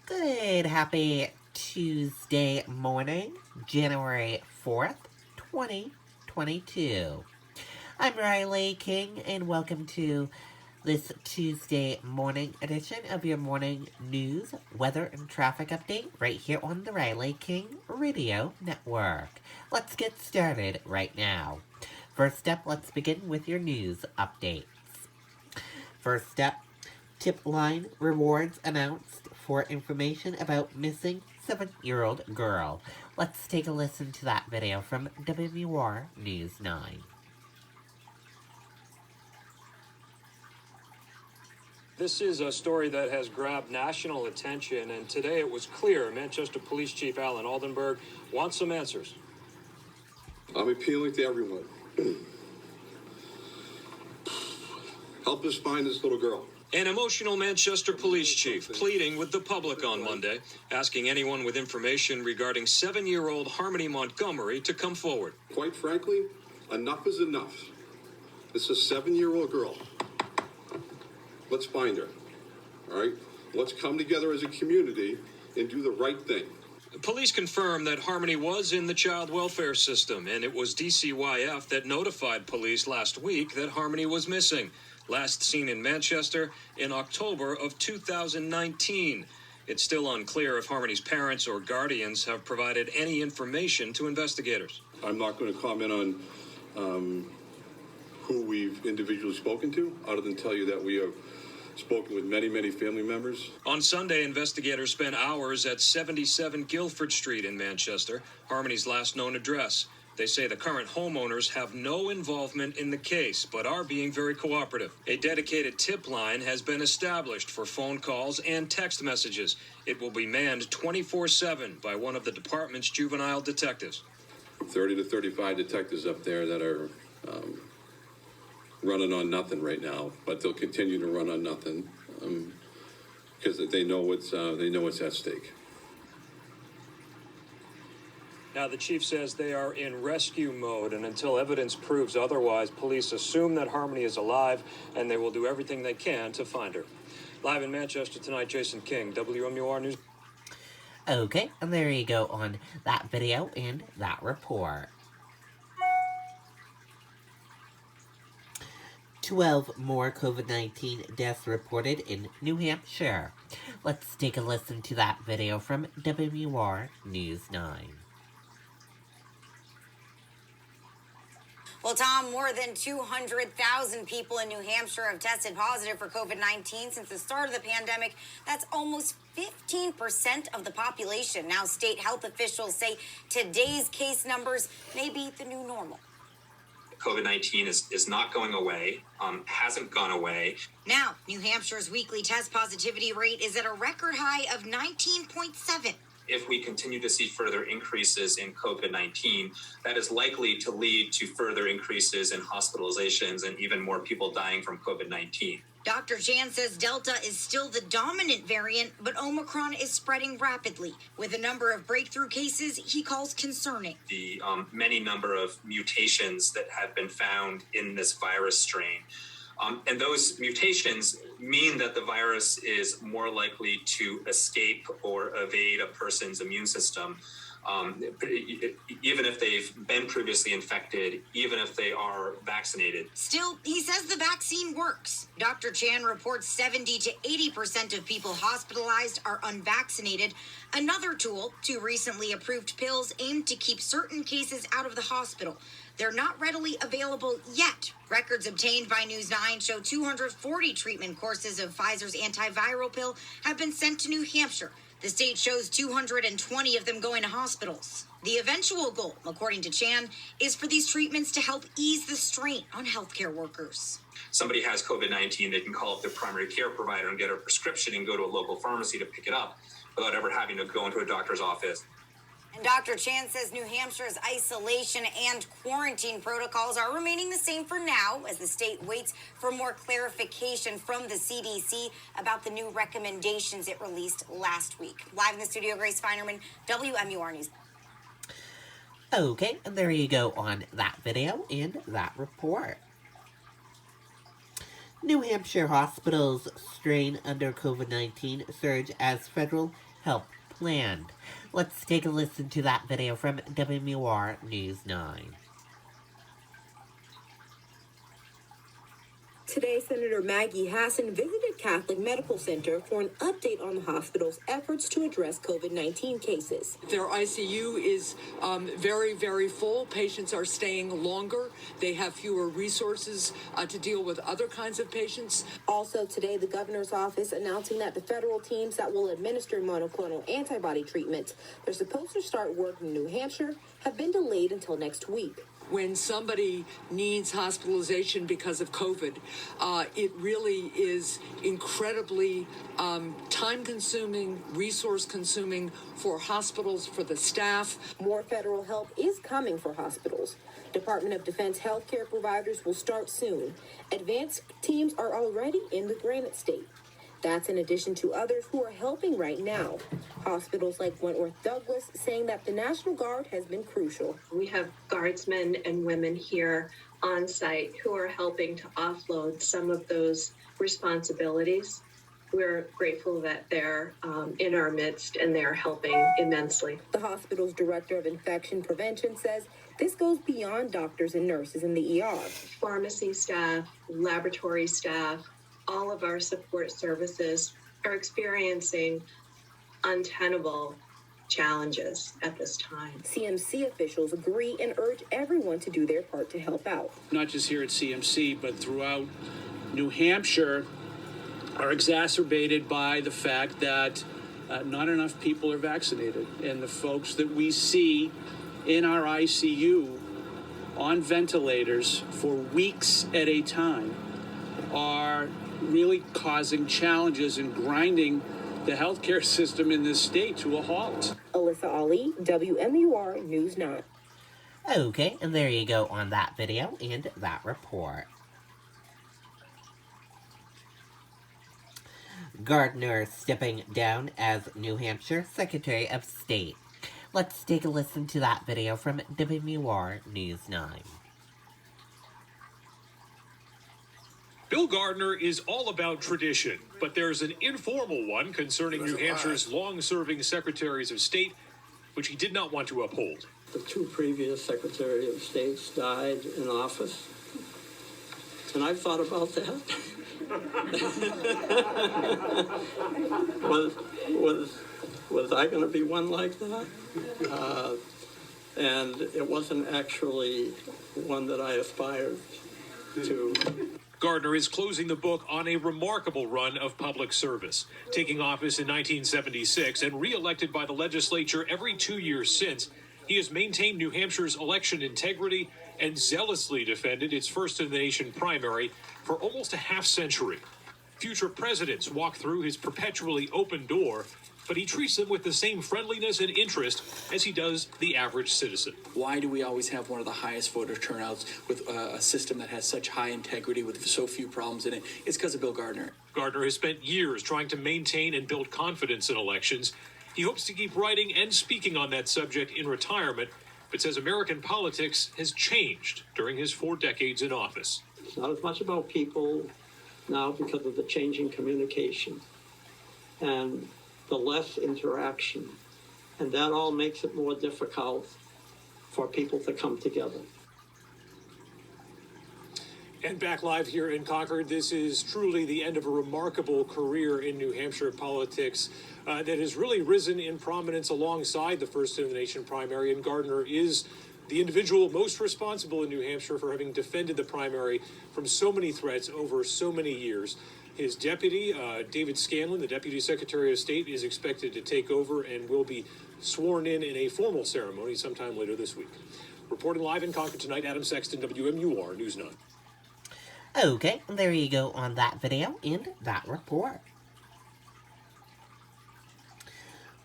Good, happy Tuesday morning, January 4th, 2022. I'm Riley King, and welcome to this Tuesday morning edition of your morning news, weather, and traffic update right here on the Riley King Radio Network. Let's get started right now. First up, let's begin with your news updates. First up, tip line rewards announced for information about missing 7-year-old girl. Let's take a listen to that video from WMUR News 9. This is a story that has grabbed national attention, and today it was clear Manchester Police Chief Alan Aldenberg wants some answers. I'm appealing to everyone. Help us find this little girl. An emotional Manchester Police Chief pleading with the public on Monday, asking anyone with information regarding 7-year-old Harmony Montgomery to come forward. Quite frankly, enough is enough. This is a 7-year-old girl. Let's find her, all right? Let's come together as a community and do the right thing. Police confirmed that Harmony was in the child welfare system, and it was DCYF that notified police last week that Harmony was missing. Last seen in Manchester in October of 2019. It's still unclear if Harmony's parents or guardians have provided any information to investigators. I'm not going to comment on who we've individually spoken to, other than tell you that we have spoken with many family members. On Sunday, investigators spent hours at 77 Guildford Street in Manchester, Harmony's last known address. They say the current homeowners have no involvement in the case, but are being very cooperative. A dedicated tip line has been established for phone calls and text messages. It will be manned 24/7 by one of the department's juvenile detectives. 30 to 35 detectives up there that are running on nothing right now, but they'll continue to run on nothing because they know what's at stake. Now, the chief says they are in rescue mode, and until evidence proves otherwise, police assume that Harmony is alive, and they will do everything they can to find her. Live in Manchester tonight, Jason King, WMUR News. Okay, and there you go on that video and that report. 12 more COVID-19 deaths reported in New Hampshire. Let's take a listen to that video from WMUR News 9. Well, Tom, more than 200,000 people in New Hampshire have tested positive for COVID-19 since the start of the pandemic. That's almost 15% of the population. Now, state health officials say today's case numbers may be the new normal. COVID-19 is not going away, hasn't gone away. Now, New Hampshire's weekly test positivity rate is at a record high of 19.7. If we continue to see further increases in COVID-19, that is likely to lead to further increases in hospitalizations and even more people dying from COVID-19. Dr. Chan says Delta is still the dominant variant, but Omicron is spreading rapidly, with a number of breakthrough cases he calls concerning. The many number of mutations that have been found in this virus strain. And those mutations mean that the virus is more likely to escape or evade a person's immune system, even if they've been previously infected, even if they are vaccinated. Still, he says the vaccine works. Dr. Chan reports 70 to 80% of people hospitalized are unvaccinated. Another tool, 2 recently approved pills aimed to keep certain cases out of the hospital. They're not readily available yet. Records obtained by News 9 show 240 treatment courses of Pfizer's antiviral pill have been sent to New Hampshire. The state shows 220 of them going to hospitals. The eventual goal, according to Chan, is for these treatments to help ease the strain on healthcare workers. Somebody has COVID-19, they can call up their primary care provider and get a prescription and go to a local pharmacy to pick it up without ever having to go into a doctor's office. And Dr. Chan says New Hampshire's isolation and quarantine protocols are remaining the same for now as the state waits for more clarification from the CDC about the new recommendations it released last week. Live in the studio, Grace Feinerman, WMUR News. Okay, and there you go on that video and that report. New Hampshire hospitals strain under COVID-19 surge as federal help planned. Let's take a listen to that video from WMUR News 9. Today, Senator Maggie Hassan visited Catholic Medical Center for an update on the hospital's efforts to address COVID-19 cases. Their ICU is very, very full. Patients are staying longer. They have fewer resources to deal with other kinds of patients. Also today, the governor's office announcing that the federal teams that will administer monoclonal antibody treatment, they're supposed to start work in New Hampshire, have been delayed until next week. When somebody needs hospitalization because of COVID, it really is incredibly time-consuming, resource-consuming for hospitals, for the staff. More federal help is coming for hospitals. Department of Defense healthcare providers will start soon. Advanced teams are already in the Granite State. That's in addition to others who are helping right now. Hospitals like Wentworth Douglas saying that the National Guard has been crucial. We have guardsmen and women here on site who are helping to offload some of those responsibilities. We're grateful that they're in our midst and they're helping immensely. The hospital's director of infection prevention says this goes beyond doctors and nurses in the ER. Pharmacy staff, laboratory staff, all of our support services are experiencing untenable challenges at this time. CMC officials agree and urge everyone to do their part to help out. Not just here at CMC, but throughout New Hampshire, are exacerbated by the fact that not enough people are vaccinated. And the folks that we see in our ICU on ventilators for weeks at a time are really causing challenges and grinding the healthcare system in this state to a halt. Alyssa Ali, WMUR News 9. Okay, and there you go on that video and that report. Gardner stepping down as New Hampshire Secretary of State. Let's take a listen to that video from WMUR News 9. Bill Gardner is all about tradition, but there's an informal one concerning New Hampshire's long-serving secretaries of state, which he did not want to uphold. The two previous Secretary of States died in office, and I've thought about that. was I going to be one like that? And it wasn't actually one that I aspired to. Gardner is closing the book on a remarkable run of public service, taking office in 1976 and re-elected by the legislature every 2 years since. He has maintained New Hampshire's election integrity and zealously defended its first-in-the-nation primary for almost a half-century. Future presidents walk through his perpetually open door, but he treats them with the same friendliness and interest as he does the average citizen. Why do we always have one of the highest voter turnouts with a system that has such high integrity with so few problems in it? It's because of Bill Gardner. Gardner has spent years trying to maintain and build confidence in elections. He hopes to keep writing and speaking on that subject in retirement, but says American politics has changed during his 4 decades in office. It's not as much about people now because of the changing communication and the less interaction. And that all makes it more difficult for people to come together. And back live here in Concord, this is truly the end of a remarkable career in New Hampshire politics that has really risen in prominence alongside the first-in-the-nation primary. And Gardner is the individual most responsible in New Hampshire for having defended the primary from so many threats over so many years. His deputy, David Scanlon, the Deputy Secretary of State, is expected to take over and will be sworn in a formal ceremony sometime later this week. Reporting live in Concord tonight, Adam Sexton, WMUR News 9. Okay, there you go on that video and that report.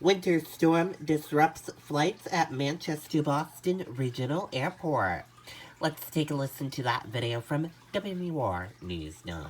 Winter storm disrupts flights at Manchester-Boston Regional Airport. Let's take a listen to that video from WMUR News 9.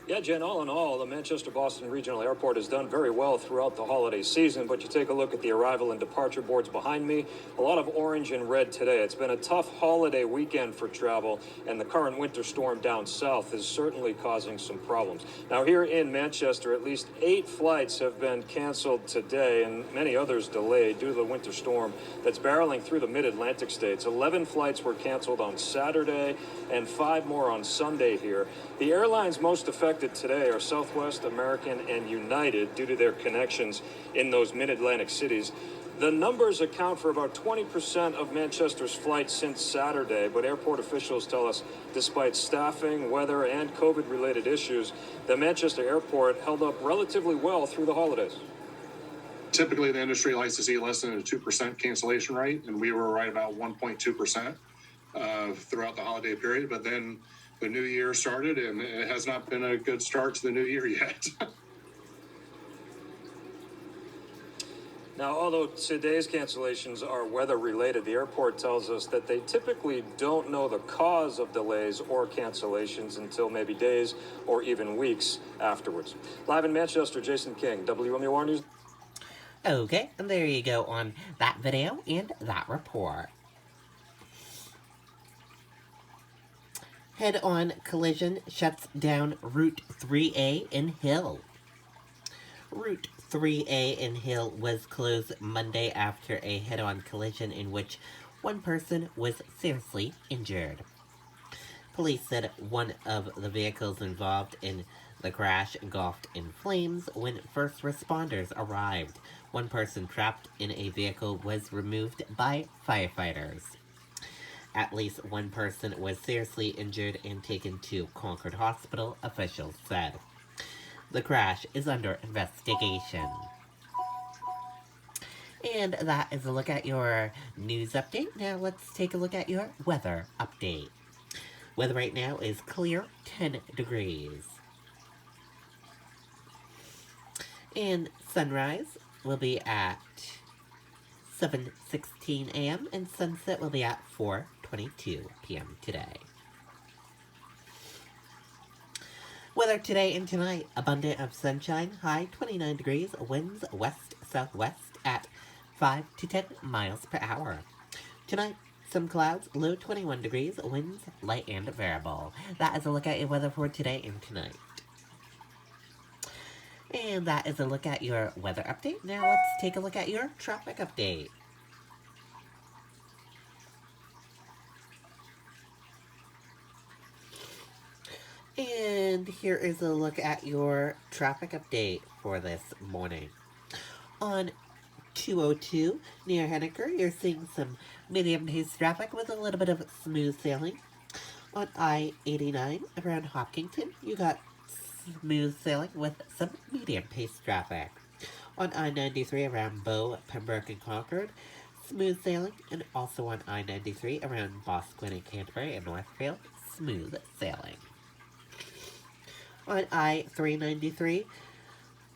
Yeah, Jen, all in all, the Manchester-Boston Regional Airport has done very well throughout the holiday season, but you take a look at the arrival and departure boards behind me, a lot of orange and red today. It's been a tough holiday weekend for travel, and the current winter storm down south is certainly causing some problems. Now, here in Manchester, at least 8 flights have been canceled today, and many others delayed due to the winter storm that's barreling through the mid-Atlantic states. 11 flights were canceled on Saturday, and 5 more on Sunday here. The airlines most affected today are Southwest, American, and United due to their connections in those mid-Atlantic cities. The numbers account for about 20% of Manchester's flights since Saturday, but airport officials tell us despite staffing, weather, and COVID-related issues, the Manchester airport held up relatively well through the holidays. Typically, the industry likes to see less than a 2% cancellation rate, and we were right about 1.2% throughout the holiday period, but then the new year started, and it has not been a good start to the new year yet. Now, although today's cancellations are weather-related, the airport tells us that they typically don't know the cause of delays or cancellations until maybe days or even weeks afterwards. Live in Manchester, Jason King, WMUR News. Okay, and there you go on that video and that report. Head-on collision shuts down Route 3A in Hill. Route 3A in Hill was closed Monday after a head-on collision in which one person was seriously injured. Police said one of the vehicles involved in the crash engulfed in flames when first responders arrived. One person trapped in a vehicle was removed by firefighters. At least one person was seriously injured and taken to Concord Hospital, officials said. The crash is under investigation. And that is a look at your news update. Now let's take a look at your weather update. Weather right now is clear, 10 degrees. And sunrise will be at 7:16 a.m. and sunset will be at 4:22 p.m. today. Weather today and tonight, abundant of sunshine, high 29 degrees, winds west-southwest at 5 to 10 miles per hour. Tonight, some clouds, low 21 degrees, winds light and variable. That is a look at your weather for today and tonight. And that is a look at your weather update. Now let's take a look at your traffic update. And here is a look at your traffic update for this morning. On 202 near Henniker, you're seeing some medium-paced traffic with a little bit of smooth sailing. On I-89 around Hopkinton, you got smooth sailing with some medium-paced traffic. On I-93 around Bow, Pembroke, and Concord, smooth sailing, and also on I-93 around Bosquen and Canterbury and Northfield, smooth sailing. On I-393,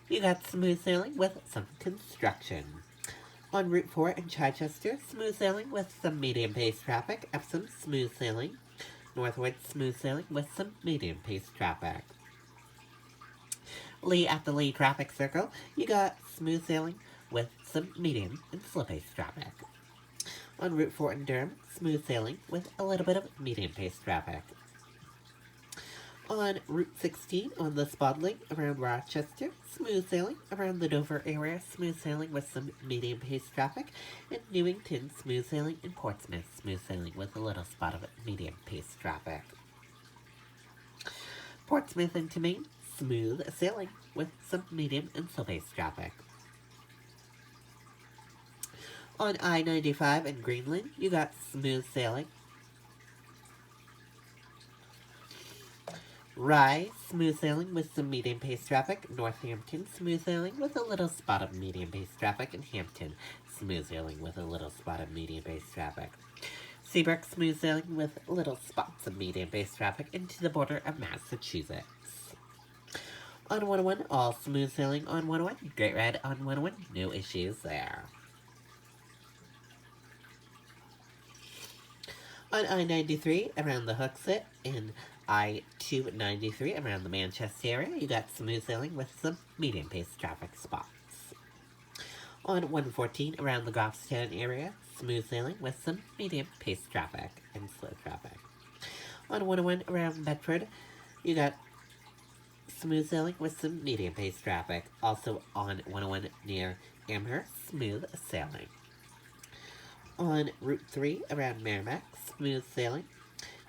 you got smooth sailing with some construction. On Route 4 in Chichester, smooth sailing with some medium-paced traffic, Epsom smooth sailing. Northwood smooth sailing with some medium-paced traffic. Lee at the Lee Traffic Circle, you got smooth sailing with some medium and slow-paced traffic. On Route 4 in Durham, smooth sailing with a little bit of medium-paced traffic. On Route 16 on the Spodling around Rochester, smooth sailing. Around the Dover area, smooth sailing with some medium-paced traffic. In Newington, smooth sailing. In Portsmouth, smooth sailing with a little spot of medium-paced traffic. Portsmouth into Maine, smooth sailing with some medium and slow-paced traffic. On I-95 in Greenland, you got smooth sailing. Rye, smooth sailing with some medium-paced traffic. Northampton, smooth sailing with a little spot of medium-paced traffic. And Hampton, smooth sailing with a little spot of medium-paced traffic. Seabrook, smooth sailing with little spots of medium-paced traffic into the border of Massachusetts. On 101, all smooth sailing on 101. Great Red on 101, no issues there. On I-93, around the Hooksett in I-293 around the Manchester area, you got smooth sailing with some medium-paced traffic spots. On 114 around the Goffstown area, smooth sailing with some medium-paced traffic and slow traffic. On 101 around Bedford, you got smooth sailing with some medium-paced traffic. Also on 101 near Amherst, smooth sailing. On Route 3 around Merrimack, smooth sailing.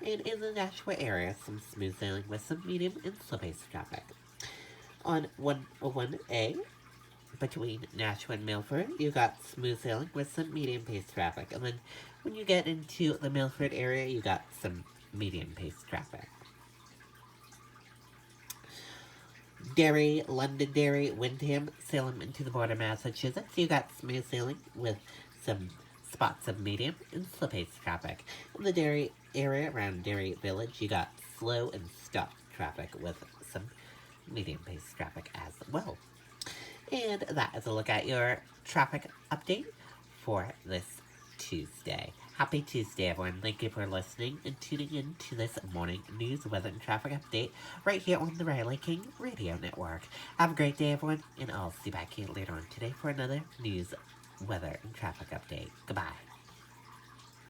And in the Nashua area, some smooth sailing with some medium and slow-paced traffic. On 101A, between Nashua and Milford, you got smooth sailing with some medium-paced traffic. And then when you get into the Milford area, you got some medium-paced traffic. Derry, Londonderry, Windham, Salem into the border, Massachusetts, you got smooth sailing with some spots of medium and slow-paced traffic. In the Derry area around Derry Village, you got slow and stop traffic with some medium-paced traffic as well. And that is a look at your traffic update for this Tuesday. Happy Tuesday, everyone. Thank you for listening and tuning in to this morning news, weather, and traffic update right here on the Riley King Radio Network. Have a great day, everyone, and I'll see you back here later on today for another news, weather, and traffic update. Goodbye.